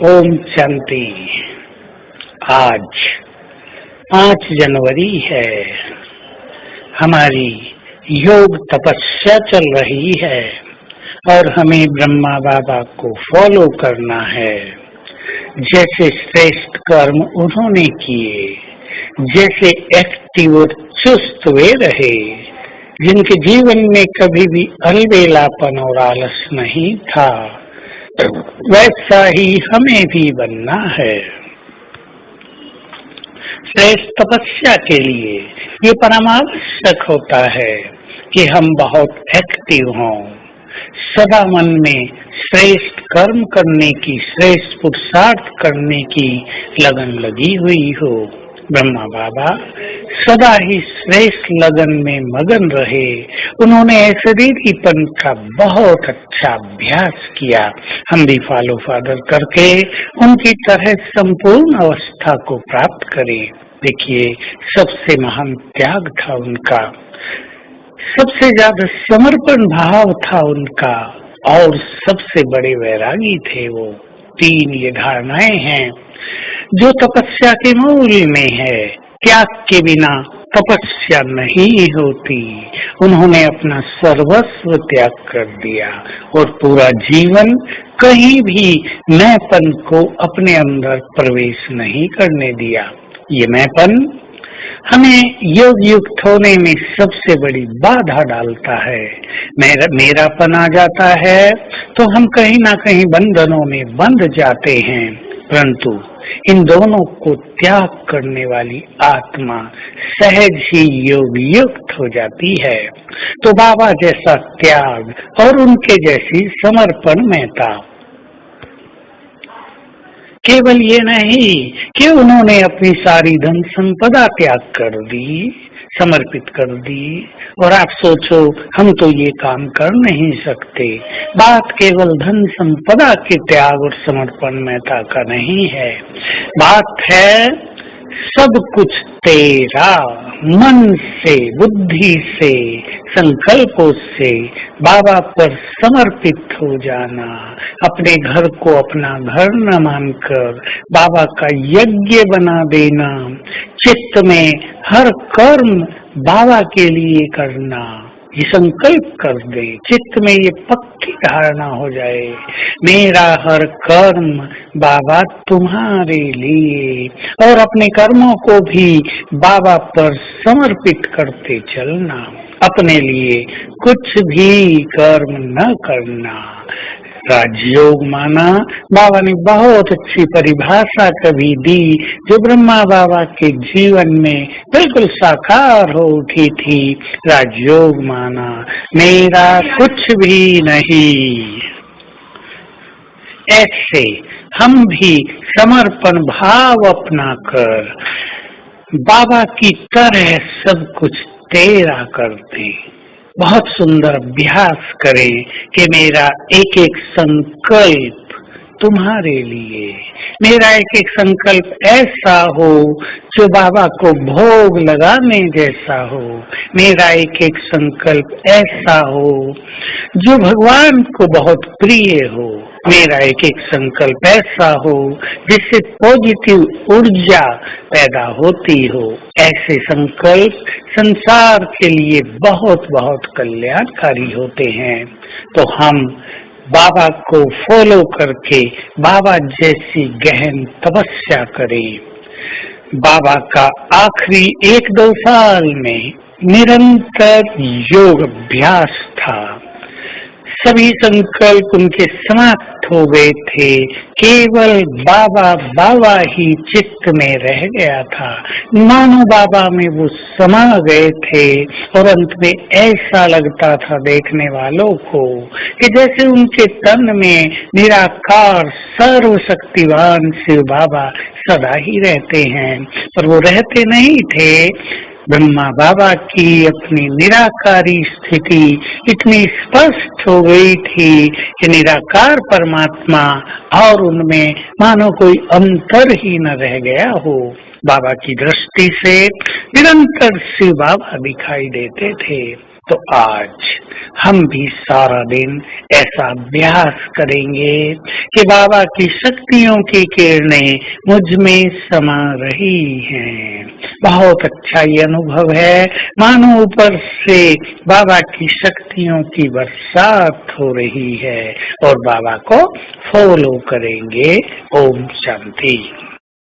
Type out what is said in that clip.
ओम शांति। आज 5 जनवरी है। हमारी योग तपस्या चल रही है और हमें ब्रह्मा बाबा को फॉलो करना है। जैसे श्रेष्ठ कर्म उन्होंने किए, जैसे एक्टिव और चुस्त वे रहे, जिनके जीवन में कभी भी अलबेलापन और आलस नहीं था, वैसा ही हमें भी बनना है। श्रेष्ठ तपस्या के लिए ये परमावश्यक होता है कि हम बहुत एक्टिव हों, सदा मन में श्रेष्ठ कर्म करने की, श्रेष्ठ पुरुषार्थ करने की लगन लगी हुई हो। ब्रह्मा बाबा सदा ही श्रेष्ठ लगन में मगन रहे। उन्होंने शरीरीपन का बहुत अच्छा अभ्यास किया। हम भी फॉलो फादर करके उनकी तरह संपूर्ण अवस्था को प्राप्त करें। देखिए, सबसे महान त्याग था उनका, सबसे ज्यादा समर्पण भाव था उनका, और सबसे बड़े वैरागी थे वो। 3 ये धारणाएं हैं जो तपस्या के मूल में है। त्याग के बिना तपस्या नहीं होती। उन्होंने अपना सर्वस्व त्याग कर दिया और पूरा जीवन कहीं भी मैंपन को अपने अंदर प्रवेश नहीं करने दिया। ये मैंपन हमें योग युक्त होने में सबसे बड़ी बाधा डालता है। मेरापन आ जाता है तो हम कहीं ना कहीं बंधनों में बंध जाते हैं, परंतु इन दोनों को त्याग करने वाली आत्मा सहज ही योग युक्त हो जाती है। तो बाबा जैसा त्याग और उनके जैसी समर्पण महता। केवल ये नहीं कि उन्होंने अपनी सारी धन संपदा त्याग कर दी, समर्पित कर दी, और आप सोचो हम तो ये काम कर नहीं सकते। बात केवल धन संपदा के त्याग और समर्पण महता का नहीं है, बात है सब कुछ तेरा, मन से, बुद्धि से, संकल्पों से बाबा पर समर्पित हो जाना। अपने घर को अपना घर न मानकर बाबा का यज्ञ बना देना। चित्त में हर कर्म बाबा के लिए करना, ये संकल्प कर दे, चित्त में ये पक्की धारणा हो जाए, मेरा हर कर्म बाबा तुम्हारे लिए, और अपने कर्मों को भी बाबा पर समर्पित करते चलना। अपने लिए कुछ भी कर्म न करना। राजयोग माना बाबा ने बहुत अच्छी परिभाषा कभी दी, जो ब्रह्मा बाबा के जीवन में बिल्कुल साकार हो उठी थी। राजयोग माना मेरा कुछ भी नहीं। ऐसे हम भी समर्पण भाव अपना कर बाबा की तरह सब कुछ तेरा करते। बहुत सुंदर अभ्यास करें कि मेरा एक एक संकल्प तुम्हारे लिए, मेरा एक एक संकल्प ऐसा हो जो बाबा को भोग लगाने जैसा हो, मेरा एक एक संकल्प ऐसा हो जो भगवान को बहुत प्रिय हो, मेरा एक एक संकल्प ऐसा हो जिससे पॉजिटिव ऊर्जा पैदा होती हो। ऐसे संकल्प संसार के लिए बहुत बहुत कल्याणकारी होते हैं। तो हम बाबा को फॉलो करके बाबा जैसी गहन तपस्या करें। बाबा का आखिरी 1-2 साल में निरंतर योग अभ्यास था। सभी संकल्प उनके समाप्त हो गए थे, केवल बाबा बाबा ही चित्त में रह गया था। मानो बाबा में वो समा गए थे, और अंत में ऐसा लगता था देखने वालों को कि जैसे उनके तन में निराकार सर्वशक्तिवान शिव बाबा सदा ही रहते हैं, पर वो रहते नहीं थे। ब्रह्मा बाबा की अपनी निराकारी स्थिति इतनी स्पष्ट हो गई थी कि निराकार परमात्मा और उनमें मानो कोई अंतर ही न रह गया हो। बाबा की दृष्टि से निरंतर शिव बाबा दिखाई देते थे। तो आज हम भी सारा दिन ऐसा अभ्यास करेंगे कि बाबा की शक्तियों की किरणें मुझ में समा रही हैं। बहुत अच्छा ये अनुभव है, मानो ऊपर से बाबा की शक्तियों की बरसात हो रही है और बाबा को फॉलो करेंगे। ओम शांति।